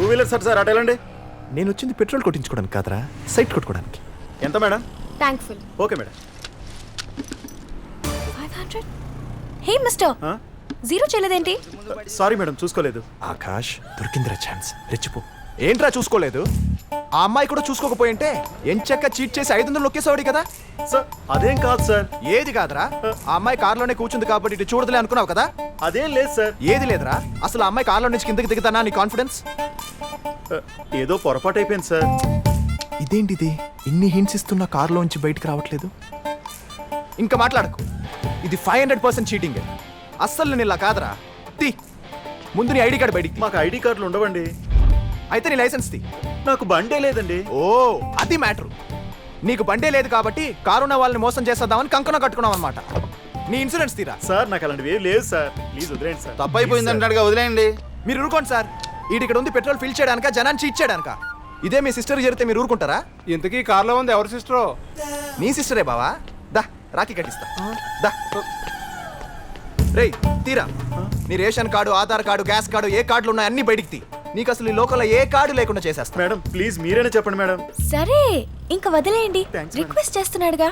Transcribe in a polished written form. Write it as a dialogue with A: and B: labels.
A: Wheeler sir అటు వెళ్ళండి.
B: నేను వచ్చింది పెట్రోల్ కొట్టించుకోవడానికి కాదరా, సైట్ కొట్టుకోవడానికి.
A: ఎంత madam?
C: Thankful.
A: Okay madam.
C: 500. Hey mister, zero చేయలేదేంటి?
A: సారీ మేడం, చూసుకోలేదు.
B: ఆకాష్, దొరికిందిరా ఛాన్స్, రెచ్చిపో. ఏంట్రా చూసుకోలేదు? ఆ అమ్మాయి కూడా చూసుకోకపోయింటే ఎంచక్క చీట్ చేసి 500 నొక్కేసేవాడి కదా.
A: సార్ అదేం కాదు సార్.
B: ఏది కాదురా, ఆ అమ్మాయి కార్లోనే కూర్చుంది కాబట్టి ఇటు చూడదులే అనుకున్నావు కదా.
A: అదేం లేదు సార్.
B: ఏది లేదురా, అసలు ఆ అమ్మాయి కార్లో నుంచి కిందకి దిగుతానా నీ కాన్ఫిడెన్స్?
A: ఏదో పొరపాటు అయిపోయింది సార్.
B: ఇదేంటిది, ఇన్ని హింట్స్ ఇస్తున్నా కార్లోంచి బయటకు రావట్లేదు? ఇంకా మాట్లాడకు, ఇది 500% చీటింగ్. అస్సలు నేను ఇలా కాదురా. తీ ముందు నీ ఐడి కార్డు బయటికి.
A: మాకు ఐడి కార్డులు ఉండవండి.
B: అయితే నీ లైసెన్స్ తీ.
A: నాకు బండే లేదండి.
B: ఓ అది మ్యాటర్. నీకు బండే లేదు కాబట్టి కారున్న వాళ్ళని మోసం చేసేద్దామని కంకణం కట్టుకున్నావు అనమాట. నీ ఇన్సూరెన్స్ తీరా.
A: సార్ నాకు అలాంటివి ఏం లేదు సార్, ప్లీజ్ వదిలేండి సార్.
D: తప్పైపోయింది అంటాడుగా, వదిలేయండి.
B: మీరు ఊరుకోండి సార్. ఇక్కడ ఉంది పెట్రోల్ ఫిల్ చేయడానిక, జనాన్ని చీట్ చేయడానిక? ఇదే మీ సిస్టర్ జరిగితే మీరు ఊరుకుంటారా?
D: ఇంతకీ కార్లో ఉంది ఎవరి సిస్టరో?
B: నీ సిస్టరే బావా. దా రాఖీ కట్టిస్తా. దా రేయ్ తీరా. నీ ration card, Aadhaar card, gas card, ఏ కార్డులు ఉన్నాయి అన్ని బయటికి తీ. నీకు అసలు ఈ లోకల్లో ఏ కార్డు లేకుండా చేసేస్తా.
A: మేడం ప్లీజ్ మీరేనే చెప్పండి మేడం.
C: సరే, ఇంక వదిలేయండి.
A: Thanks,
C: request చేస్తున్నాడుగా.